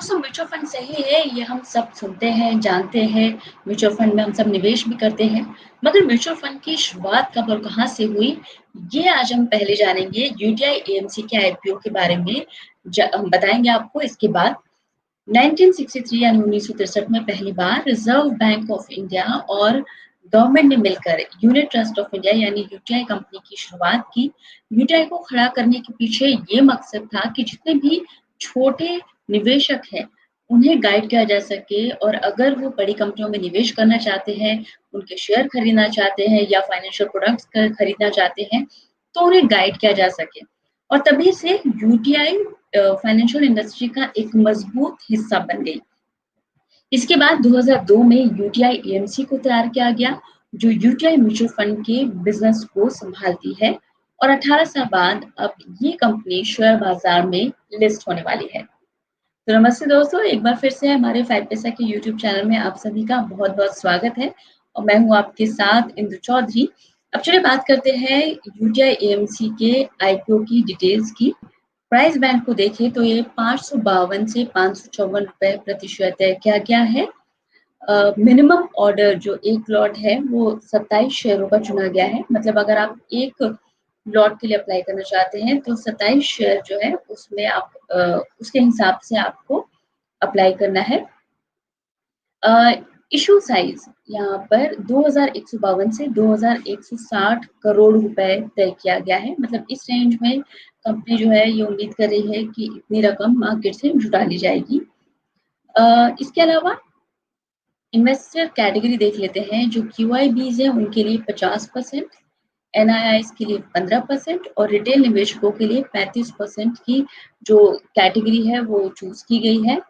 दोस्तों mutual fund सही है, ये हम सब सुनते हैं, जानते हैं, म्यूचुअल फंड में हम सब निवेश भी करते हैं। मगर म्यूचुअल फंड की शुरुआत कब और कहाँ से हुई, ये आज हम पहले जानेंगे। यूटीआई एएमसी के आईपीओ के बारे में हम बताएँगे आपको। इसके बाद 1963 यानी 1963 में पहली बार रिज़र्व बैंक ऑफ इंडिया और गवर्नमेंट ने मिलकर यूनिट ट्रस्ट ऑफ इंडिया यानी यूटीआई कंपनी की शुरुआत की। यूटीआई को खड़ा करने के पीछे ये मकसद था कि जितने भी छोटे निवेशक हैं, उन्हें गाइड किया जा सके और अगर वो बड़ी कंपनियों में निवेश करना चाहते हैं, उनके शेयर खरीदना चाहते हैं या फाइनेंशियल प्रोडक्ट्स खरीदना चाहते हैं, तो उन्हें गाइड किया जा सके। और तभी से यूटीआई फाइनेंशियल इंडस्ट्री का एक मजबूत हिस्सा बन गई। इसके बाद 2002 में यूटीआई एएमसी को तैयार किया गया, जो यूटीआई म्यूचुअल फंड के बिजनेस को संभालती है और 18 साल बाद अब ये कंपनी शेयर बाजार में लिस्ट होने वाली है। तो नमस्ते दोस्तों, एक बार फिर से हमारे 5 पैसा के यूट्यूब चैनल में आप सभी का बहुत-बहुत स्वागत है और मैं हूँ आपके साथ इंदु चौधरी। अब चलिए बात करते हैं यूटीआई एएमसी के आईपीओ की डिटेल्स की। प्राइस बैंड को देखें तो ये 552 से ₹554 प्रति शेयर तय किया गया है। मिनिमम ऑर्डर जो 1 लॉट है वो 27 शेयरों का चुना गया है। मतलब अगर आप 1 लॉट के लिए अप्लाई करना चाहते हैं तो 27 शेयर जो है उसमें आप उसके हिसाब से आपको अप्लाई करना है। इश्यू साइज़ यहाँ पर 2152 से 2160 करोड़ रुपए तय किया गया है। मतलब इस रेंज में कंपनी जो है ये उम्मीद कर रही है कि इतनी रकम मार्केट से जुटा ली जाएगी। इसके अलावा इन्वेस्टर कैटेगरी देख लेते हैं। जो क्यूआईबीज़ हैं उनके लिए 50%, एनआईआईज़ के लिए 15% और रिटेल निवेशकों के लिए 35% की जो कैटेगरी है वो चूज़ की गई है।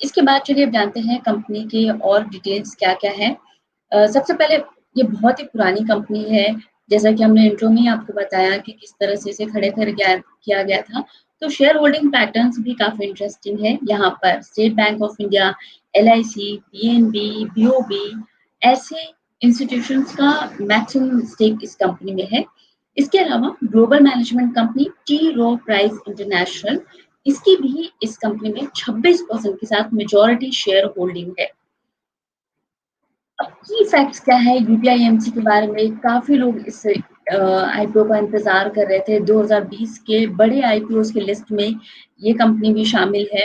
इसके बाद चलिए अब जानते हैं कंपनी के और डिटेल्स क्या-क्या हैं। सबसे पहले ये बहुत ही पुरानी कंपनी है, जैसा कि हमने इंट्रो में ही आपको बताया कि किस तरह से इसे खड़े कर गया किया गया था। तो शेयर होल्डिंग पैटर्न्स भी काफ़ी इंटरेस्टिंग है। यहाँ पर state bank of India, LIC, PNB, BOB ऐसे इंस्टीट्यूशंस का मैक्सिमम स्टेक इस कंपनी में है। इसके अलावा ग्लोबल मैनेजमेंट कंपनी टी रो प्राइस इंटरनेशनल, इसकी भी इस कंपनी में 26% के साथ मेजॉरिटी शेयर होल्डिंग है। अब की फैक्ट्स क्या है यूटीआईएमसी के बारे में? काफ़ी लोग इस आईपीओ का इंतज़ार कर रहे थे। 2020 के बड़े आईपीओज़ की लिस्ट में ये कंपनी भी शामिल है।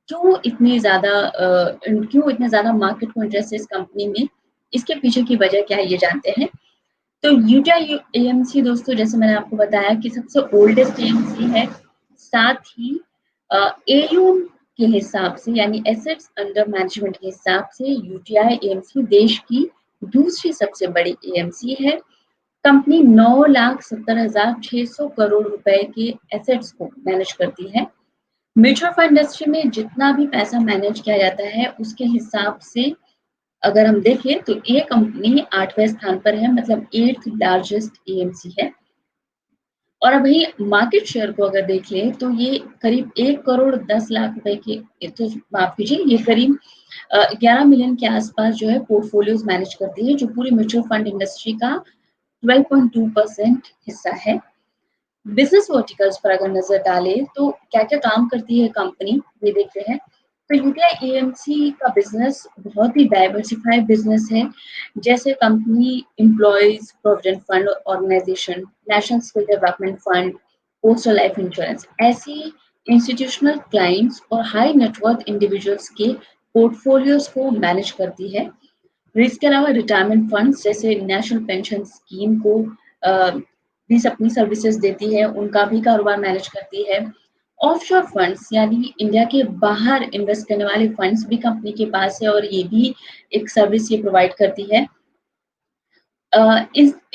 क्यों इतने ज़्यादा मार्केट को इंटरेस्ट है इस कंपनी में? इसके पीछे की वजह क्या है, ये जानते हैं। तो यूटीआई एएमसी दोस्तों, जैसे मैंने आपको बताया कि सबसे ओल्डेस्ट एएमसी है। साथ ही एयूएम के हिसाब से यानी एसेट्स अंडर मैनेजमेंट के हिसाब से यूटीआई एएमसी देश की दूसरी सबसे बड़ी एएमसी है। कंपनी 9,70,600 करोड़ रुपए के एसेट्स को मैनेज करती है। म्यूचुअल फंड इंडस्ट्री में जितना भी पैसा मैनेज किया जाता है उसके हिसाब से अगर हम देखें तो ये कंपनी 8वें स्थान पर है, मतलब 8th लार्जेस्ट एएमसी है। और अभी मार्केट शेयर को अगर देख लें तो ये करीब 1 करोड़ 10 लाख रुपए के, तो माफ कीजिए, ये करीब 11 मिलियन के आसपास जो है पोर्टफोलियोज मैनेज करती है, जो पूरी म्यूचुअल फंड इंडस्ट्री का 12.2% हिस्सा है। बिजनेस वर्टिकल्स पर अगर नजर डालें तो क्या-क्या काम करती है कंपनी, ये देखते हैं। तो यूटीआई एएमसी का बिजनेस बहुत ही डाइवर्सिफाइड बिजनेस है। जैसे company employees provident fund organisation, national skill development fund, postal life insurance ऐसी इंस्टीट्यूशनल क्लाइंट्स और हाई नेटवर्थ इंडिविजुअल्स के पोर्टफोलियोज को मैनेज करती है। इसके अलावा रिटायरमेंट फंड्स जैसे नेशनल पेंशन स्कीम को भी अपनी सर्विसेज देती है, उनका भी कारोबार मैनेज करती है। ऑफशोर फंड्स यानी इंडिया के बाहर इन्वेस्ट करने वाले फंड्स भी कंपनी के पास है और ये भी एक सर्विस ये प्रोवाइड करती है।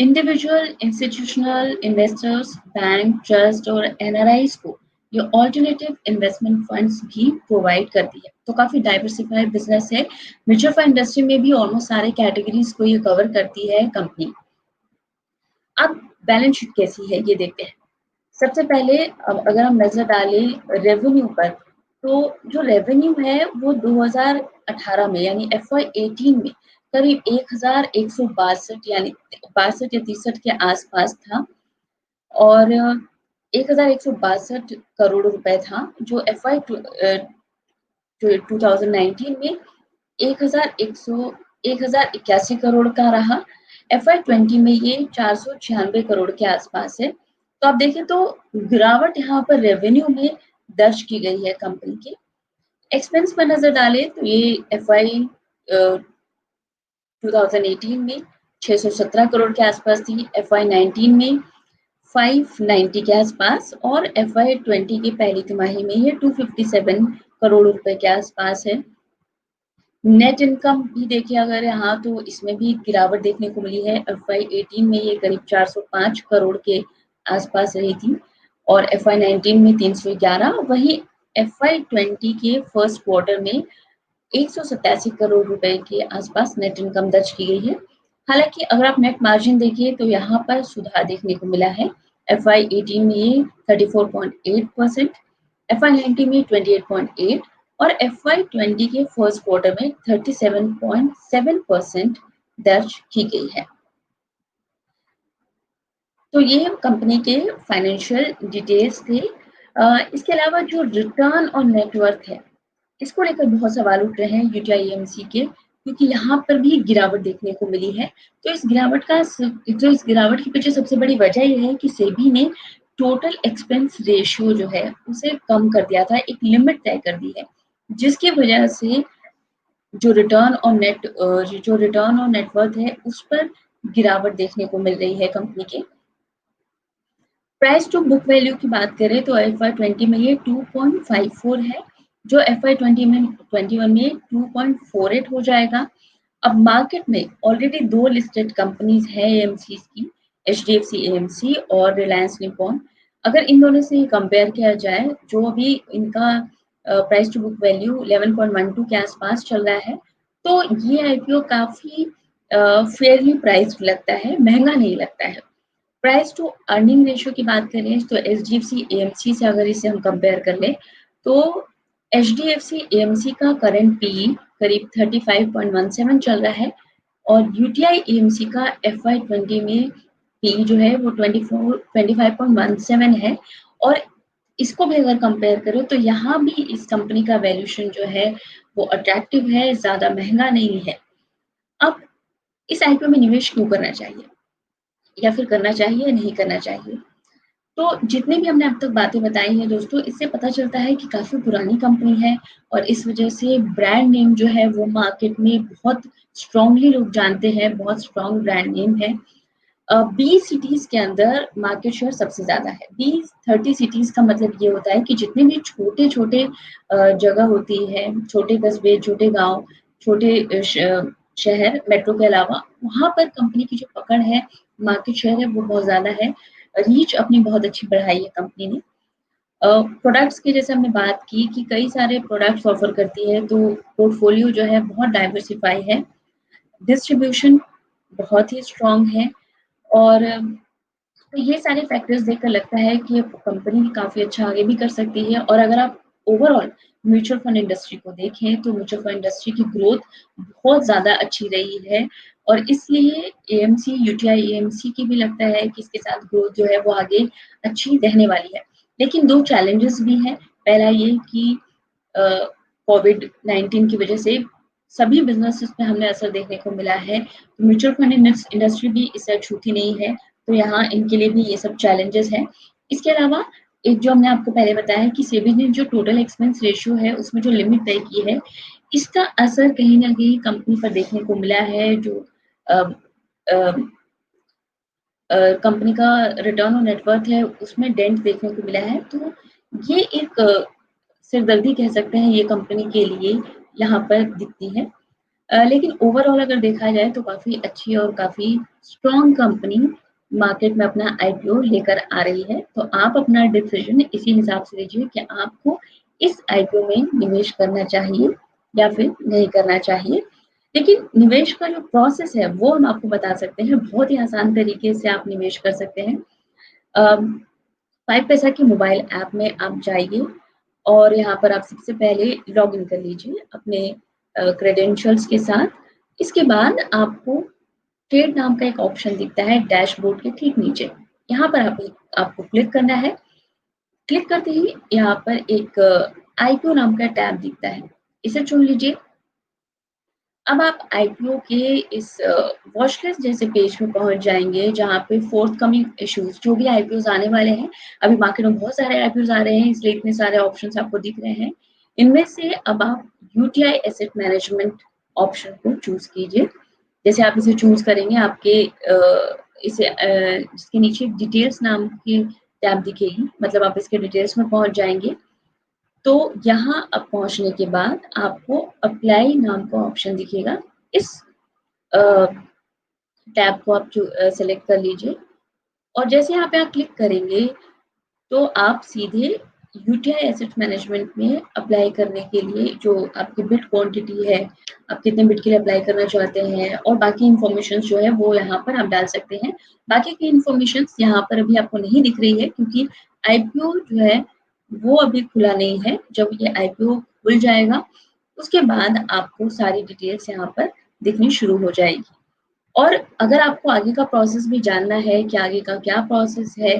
Individual institutional investors, bank, trust और एनआरआईज को ये ऑल्टरनेटिव इन्वेस्टमेंट फंड्स भी प्रोवाइड करती है। तो काफ़ी डाइवर्सिफाइड बिजनेस है। म्यूचुअल फंड इंडस्ट्री में भी ऑलमोस्ट सारे कैटेगरीज को ये कवर करती है कंपनी। अब बैलेंस शीट कैसी है ये देखते हैं। सबसे पहले अगर हम नज़र डालें रेवेन्यू पर, तो जो रेवेन्यू है वो 2018 में यानी एफवाई 18 में करीब 1162 यानी 62 या 63 के आसपास था और 1162 करोड़ रुपए था, जो एफवाई जो 2019 में 1081 करोड़ का रहा। FY20 में ये 496 करोड़ के आसपास है। तो आप देखें तो गिरावट यहाँ पर रेवेन्यू में दर्ज की गई है कंपनी की। एक्सपेंस पर नजर डालें तो ये FY 2018 में 617 करोड़ के आसपास थी, FY19 में 590 के आसपास और FY20 की पहली तिमाही में ये 257 करोड़ रुपए के आसपास है। नेट इनकम भी देखिए अगर यहाँ तो इसमें भी गिरावट देखने को मिली है। FY18 में ये करीब 405 करोड़ के आसपास रही थी और FY19 में 311। वहीं FY20 के फर्स्ट क्वार्टर में 187 करोड़ रुपए के आसपास नेट इनकम दर्ज की गई है। हालांकि अगर आप नेट मार्जिन देखिए तो यहाँ पर सुधार देखने को मिला है। FY18 में ये 34.8%, FY19 में 28.8 और FY20 के फर्स्ट क्वार्टर में 37.7% दर्ज की गई है। तो ये कंपनी के फाइनेंशियल डिटेल्स थे। इसके अलावा जो रिटर्न और नेटवर्थ है इसको लेकर बहुत सवाल उठ रहे हैं यूटीआई एएमसी के, क्योंकि यहाँ पर भी गिरावट देखने को मिली है। तो इस गिरावट के पीछे सबसे बड़ी वजह यह है कि सेबी ने टोटल एक्सपेंस रेशियो जो है उसे कम कर दिया था, एक लिमिट तय कर दी है, जिसकी वजह से जो रिटर्न और नेटवर्थ है उस पर गिरावट देखने को मिल रही है कंपनी के। प्राइस टू बुक वैल्यू की बात करें तो FY20 में ये 2.54 है, जो FY20 में 21 में 2.48 हो जाएगा। अब मार्केट में ऑलरेडी 2 लिस्टेड कंपनीज है एएमसी की, HDFC AMC और रिलायंस निप्पॉन। अगर इन दोनों से कंपेयर किया जाए, जो अभी इनका प्राइस टू बुक वैल्यू 11.12 के आसपास चल रहा है, तो ये आईपीओ काफी फेयरली प्राइस्ड लगता है, महंगा नहीं लगता है। प्राइस टू अर्निंग रेशियो की बात करें तो HDFC AMC से अगर इसे हम कंपेयर कर लें तो HDFC AMC का करंट पीई करीब 35.17 चल रहा है और यूटीआई AMC का FY20 में पीई जो है वो 25.17 है। और इसको भी अगर कंपेयर करो तो यहाँ भी इस कंपनी का वैल्यूएशन जो है वो अट्रैक्टिव है, ज्यादा महंगा नहीं है। अब इस आईपीओ में निवेश क्यों करना चाहिए या फिर करना चाहिए या नहीं करना चाहिए? तो जितने भी हमने अब तक बातें बताई हैं दोस्तों, इससे पता चलता है कि काफ़ी पुरानी कंपनी है और इस वजह से ब्रांड नेम जो है वो मार्केट में बहुत स्ट्रांगली लोग जानते हैं, बहुत स्ट्रांग ब्रांड नेम है। 20 सिटीज़ के अंदर मार्केट शेयर सबसे ज़्यादा है। 20-30 सिटीज़ का मतलब ये होता है कि जितने भी छोटे-छोटे जगह होती है, छोटे कस्बे, छोटे गाँव, छोटे शहर मेट्रो के अलावा, वहाँ पर कंपनी की जो पकड़ है, मार्केट शेयर है वो बहुत ज़्यादा है। रीच अपनी बहुत अच्छी बढ़ाई है कंपनी ने। प्रोडक्ट्स की जैसे हमने बात की कि कई सारे प्रोडक्ट्स ऑफर करती है, तो पोर्टफोलियो जो है बहुत डाइवर्सिफाई है। डिस्ट्रीब्यूशन बहुत ही स्ट्रॉन्ग है और तो ये सारे फैक्टर्स देखकर लगता है कि कंपनी काफ़ी अच्छा आगे भी कर सकती है। और अगर आप ओवरऑल म्यूचुअल फंड इंडस्ट्री को देखें तो म्यूचुअल फंड इंडस्ट्री की ग्रोथ बहुत ज़्यादा अच्छी रही है और इसलिए एएमसी यूटीआई एएमसी की भी लगता है कि इसके साथ ग्रोथ जो है वो आगे अच्छी रहने वाली है। लेकिन 2 चैलेंजेस भी हैं। पहला ये कि कोविड-19 की वजह से सभी बिज़नेसेस पे हमें असर देखने को मिला है। म्यूचुअल फंड इंडस्ट्री भी इससे अछूती नहीं है। तो यहाँ इनके लिए भी ये सब चैलेंजेस हैं। इसके अलावा एक जो हमने आपको पहले बताया कि सेबी ने जो टोटल एक्सपेंस रेशियो है उसमें जो लिमिट तय की है, इसका असर कहीं न कहीं कंपनी पर देखने को मिला है। जो अ अ कंपनी का रिटर्न ऑन नेटवर्थ है उसमें डेंट देखने को मिला है। तो ये एक सिरदर्दी कह सकते हैं ये कंपनी के लिए यहाँ पर दिखती है। लेकिन ओवरऑल अगर देखा जाए तो काफ़ी अच्छी और काफ़ी स्ट्रॉन्ग कंपनी मार्केट में अपना आईपीओ लेकर आ रही है। तो आप अपना डिसीजन इसी हिसाब से लीजिए कि आपको इस आईपीओ में निवेश करना चाहिए या फिर नहीं करना चाहिए। लेकिन निवेश का जो प्रोसेस है वो हम आपको बता सकते हैं, बहुत ही आसान तरीके से आप निवेश कर सकते हैं। 5 पैसा के मोबाइल ऐप में आप जाइए और यहाँ पर आप सबसे पहले लॉगिन कर लीजिए अपने क्रेडेंशियल्स के साथ। इसके बाद आपको ट्रेड नाम का एक ऑप्शन दिखता है डैशबोर्ड के ठीक नीचे। यहाँ पर आपको क्लिक करना है। क्लिक करते ही यहाँ पर एक आईपीओ नाम का टैब दिखता है। इसे चुन लीजिए। अब आप आईपीओ के इस वॉच लिस्ट जैसे पेज पे पहुँच जाएँगे, जहाँ पे फ़ोर्थकमिंग इश्यूज़ जो भी आईपीओज़ आने वाले हैं, अभी मार्केट में बहुत सारे आईपीओज़ आ रहे हैं, इसलिए इतने सारे ऑप्शंस आपको दिख रहे हैं। इनमें से अब आप यूटीआई एसेट मैनेजमेंट ऑप्शन को चूज़ कीजिए। जैसे आप इसे चूज़ करेंगे, आपके इसके नीचे डिटेल्स नाम की टैब दिखेगी, मतलब आप इसके डिटेल्स में पहुँच जाएँगे। तो यहाँ अब पहुँचने के बाद आपको अप्लाई नाम का ऑप्शन दिखेगा। इस अ, टैब को आप सेलेक्ट कर लीजिए और जैसे यहाँ पे आप क्लिक करेंगे, तो आप सीधे यूटीआई एसेट मैनेजमेंट में अप्लाई करने के लिए जो आपकी बिड क्वांटिटी है, आप कितने बिड के लिए अप्लाई करना चाहते हैं और बाकी इन्फॉर्मेशंस जो है वो यहाँ पर आप डाल सकते हैं। बाकी की इन्फॉर्मेशंस यहाँ पर अभी आपको नहीं दिख रही है क्योंकि आईपीओ जो है वो अभी खुला नहीं है। जब ये आईपीओ खुल जाएगा, उसके बाद आपको सारी डिटेल्स यहाँ पर दिखनी शुरू हो जाएगी। और अगर आपको आगे का प्रोसेस भी जानना है कि आगे का क्या प्रोसेस है,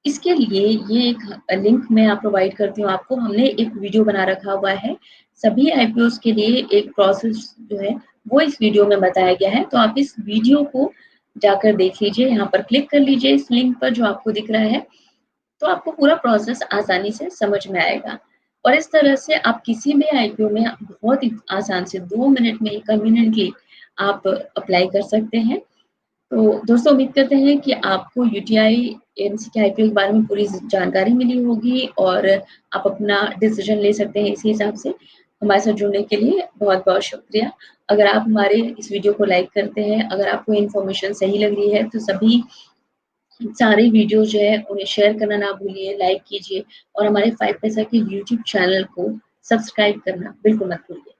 इसके लिए ये एक लिंक मैं यहाँ प्रोवाइड करती हूँ आपको। हमने एक वीडियो बना रखा हुआ है। सभी आईपीओज़ के लिए एक प्रोसेस जो है, वो इस वीडियो में बताया गया है। तो आप इस वीडियो को जाकर देख लीजिए, यहाँ पर क्लिक कर लीजिए इस लिंक पर जो आपको दिख रहा है, तो आपको पूरा प्रोसेस आसानी से समझ में आएगा। और इस तरह से आप किसी भी आईपीओ में बहुत ही आसान से 2 मिनट में कन्वीनिएंटली आप अप्लाई कर सकते हैं। तो दोस्तों उम्मीद करते हैं कि आपको यूटीआई एमसी के आईपीओ के बारे में पूरी जानकारी मिली होगी और आप अपना डिसीजन ले सकते हैं इसी हिसाब से। हमारे साथ जुड़ने के लिए बहुत-बहुत शुक्रिया। अगर आप हमारे इस वीडियो को लाइक करते हैं, अगर आपको इन्फॉर्मेशन सही लग रही है, तो सभी सारे वीडियो जो है उन्हें शेयर करना ना भूलिए, लाइक कीजिए और हमारे 5 पैसा के यूट्यूब चैनल को सब्सक्राइब करना बिल्कुल मत भूलिए।